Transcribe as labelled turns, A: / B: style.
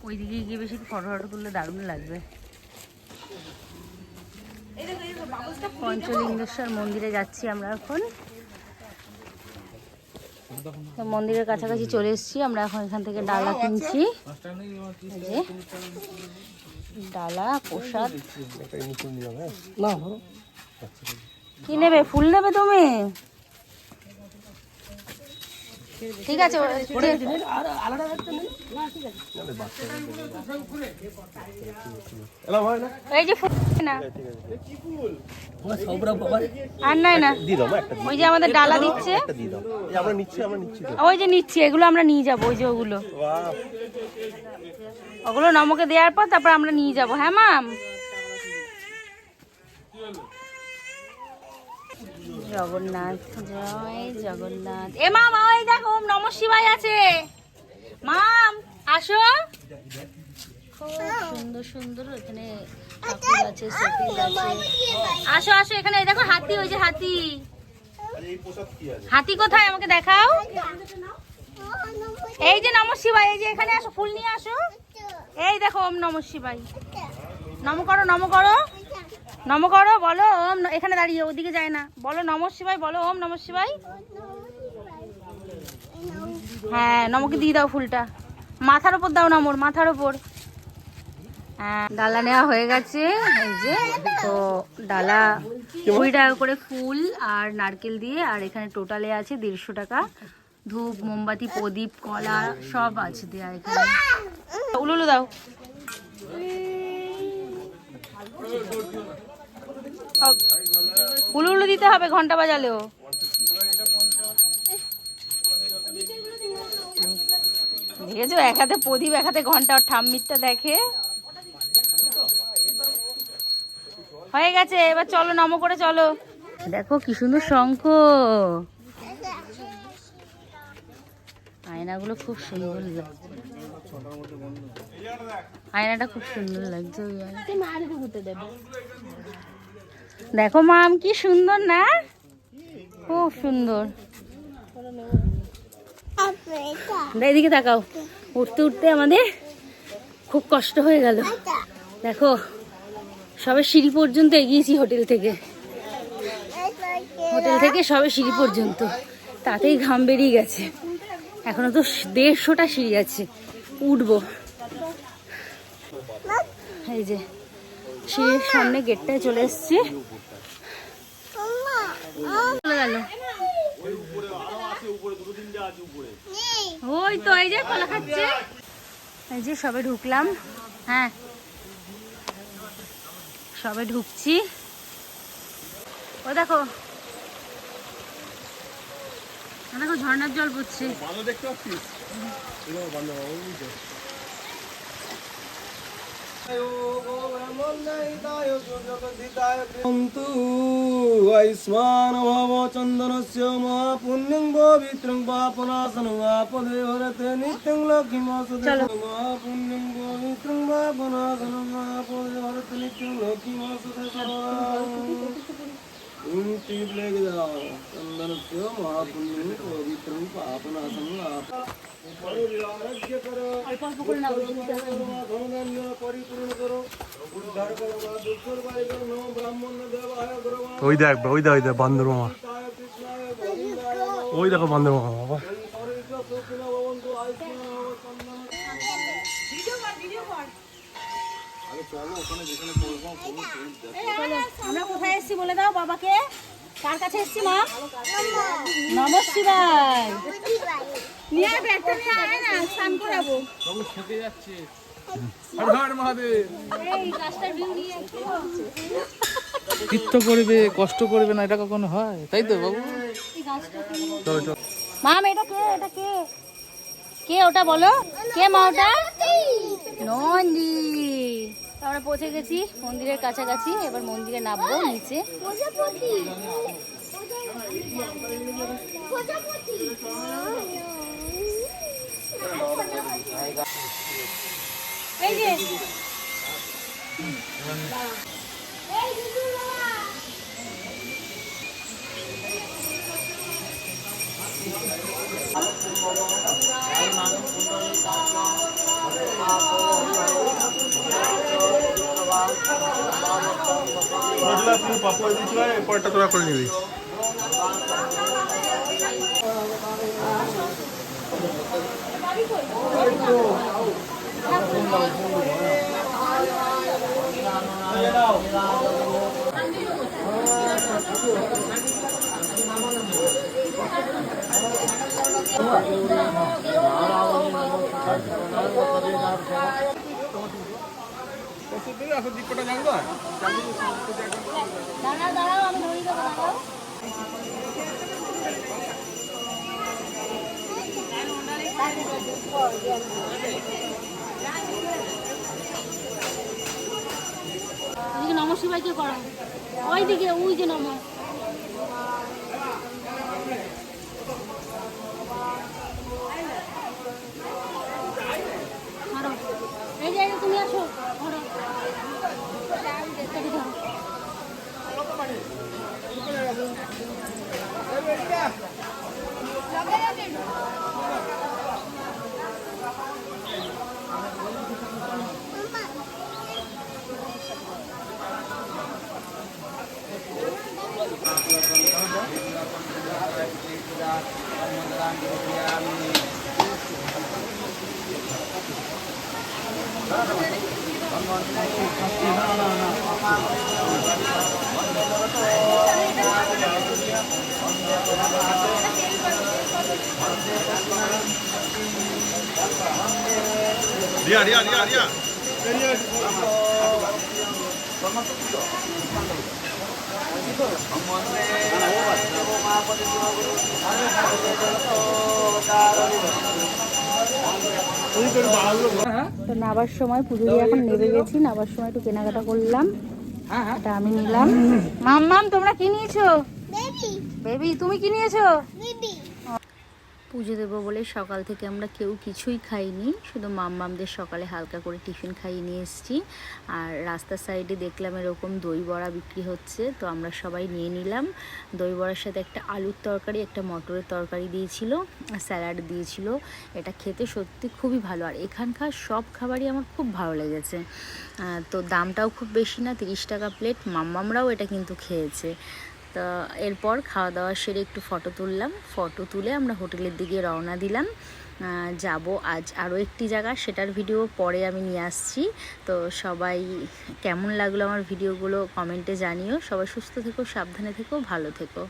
A: ওইদিকে গিয়ে বেশি ফটো তুললে দারুণ লাগবে। পঞ্চলিঙ্গেশ্বর মন্দিরে যাচ্ছি আমরা এখন। তো মন্দিরের কাছাকাছি চলে এসেছি আমরা এখন। এখান থেকে ডালা কিনছি, ডালা প্রসাদ। কি নেবে? ফুল নেবে তুমি? ঠিক আছে, এই যে ফুল না আর নাই না, ওই যে আমাদের ডালা দিচ্ছে, ওই যে নিচ্ছি, এগুলো আমরা নিয়ে যাবো। ওই যে ওগুলো নমকে দেওয়ার পর তারপর আমরা নিয়ে যাবো। হ্যাঁ মাম। জগন্নাথ, জয় জগন্নাথ। এ মাম ওই দেখো ওম নমঃ শিবায় আছে। মাম আসো। খুব সুন্দর সুন্দর এখানে ঠাকুর আছে, সতীশ আছে। আসো আসো এখানে। দেখো হাতি, ওই যে হাতি। হাতি কোথায় আমাকে দেখাও। এই যে নমঃ শিবায়, এই যে এখানে আসো, ফুল নিয়ে আসো। এই দেখো ওম নমঃ শিবায়। নম করো, নম করো, নম করো, বলো ওম। এখানে দাঁড়িয়ে, ওদিকে যায় না, বলো নমঃ শিবায়, বলো ওম নমঃ শিবায়। হ্যাঁ নমকে দিয়ে দাও ফুলটা, মাথার উপর দাও, নমর মাথার উপর। হ্যাঁ ডালা নেওয়া হয়ে গেছে। এই যে তো ডালা 20 টাকা করে ফুল আর নারকেল দিয়ে, আর এখানে টোটালে আছে 150 টাকা। ধূপ, মোমবাতি, প্রদীপ, কলা সব আছে দেয়া এখানে। উলুলু দাও। উলুলু দিতে হবে ঘন্টা বাজালেও। দেখেছো, এক হাতে প্রদীপ এক হাতে ঘন্টা, ওর ঠাম্মিরটা দেখে। হয়ে গেছে, এবার চলো নম করে চলো। দেখো কি সুন্দর শঙ্খ। আয়নাগুলো খুব সুন্দর লাগছে, আয়নাটা খুব সুন্দর লাগছে। দেখো মাম কি সুন্দর না, খুব সুন্দর। এদিকে তাকাও। উঠতে উঠতে আমাদের খুব কষ্ট হয়ে গেল। দেখো সবে সিঁড়ি পর্যন্ত এগিয়েছি হোটেল থেকে সবে সিঁড়ি পর্যন্ত, তাতেই ঘাম বেরিয়ে গেছে। এখনো তো 150টা সিঁড়ি আছে, উঠবো। এই যে সিঁড়ির সামনে গেটটায় চলে এসছি। চলে গেল। ওই তো এই যে কলা খাচ্ছে। এই যে সবে ঢুকলাম। হ্যাঁ সবে ঢুকছি। ও দেখো, দেখো ঝর্ণার জল পড়ছে।
B: आयुष्मान भव चंदनस्य महापुण्यं पवित्रं पापनाशनं आपदेवरते नित्यं लक्ष्मीमासुते महापुण्यं पवित्रं पापनाशनं आपदेवरते नित्यं लक्ष्मीमासुते चंदनस्य महापुण्यं पवित्रं पापनाशनं
C: ওই দেখ বান্দর মামা, ওই দেখো বান্দর মামা। বাবা
A: আমরা কোথায় এসেছি বলে দাও বাবাকে। কার কাছে এসেছি মা? নমঃ শিবায়। নিয়ে আয় ব্যাগটা, নিয়ে আয় না, স্নান করাবো। বাবু খেতে যাচ্ছে। হর হর মহাদেব। এই গাছটার ভিউ নিয়ে
D: তীর্থ করবে, কষ্ট করবে না, এটা কখনো হয়? তাই তো বাবু।
C: চলো চলো।
A: মাম এটা কে? এটা কে? কে ওটা বলো? কে মা ওটা? নন্দী। আমরা পৌঁছে গেছি মন্দিরের কাছাকাছি। এবার মন্দিরে নামবো নিচে। এই যে
C: তুই পাপু দিয়েছিল পরেরটা তোরা করে নিবি।
A: দাঁড়াও আমি ধরে দেবো দাঁড়াও। ওইদিকে নম শিবাইকে করো, ওইদিকে ওই যে নম। এই যে তুমি আসো ধরো।
C: রিয়া রিয়া রিয়া রিয়া
A: তো নাবার সময় পুজো দিয়ে এখন নেমে গেছি, নাবার সময় একটু কেনাকাটা করলাম। এটা আমি নিলাম। মাম্মাম তোমরা কি নিয়েছো? বেবি তুমি কি নিয়েছো? পুজো দেবো বলে সকাল থেকে আমরা কেউ কিছুই খাইনি, শুধু মামমামদের সকালে হালকা করে টিফিন খাইয়ে নিয়ে এসেছি। আর রাস্তার সাইডে দেখলাম এরকম দই বড়া বিক্রি হচ্ছে, তো আমরা সবাই নিয়ে নিলাম। দই বড়ার সাথে একটা আলুর তরকারি, একটা মটরের তরকারি দিয়েছিল, স্যালাড দিয়েছিল। এটা খেতে সত্যি খুবই ভালো, আর এখানকার সব খাবারই আমার খুব ভালো লেগেছে। তো দামটাও খুব বেশি না, 30 টাকা প্লেট। মাম্মামরাও এটা কিন্তু খেয়েছে। তো এরপর খাওয়া দাওয়া সেরে একটু ফটো তুললাম, ফটো তুলে আমরা হোটেলের দিকে রওনা দিলাম। যাব আজ আরও একটি জায়গা, সেটার ভিডিও পরে আমি নিয়ে আসছি। তো সবাই কেমন লাগলো আমার ভিডিওগুলো কমেন্টে জানিও। সবাই সুস্থ থেকো, সাবধানে থেকো, ভালো থেকো।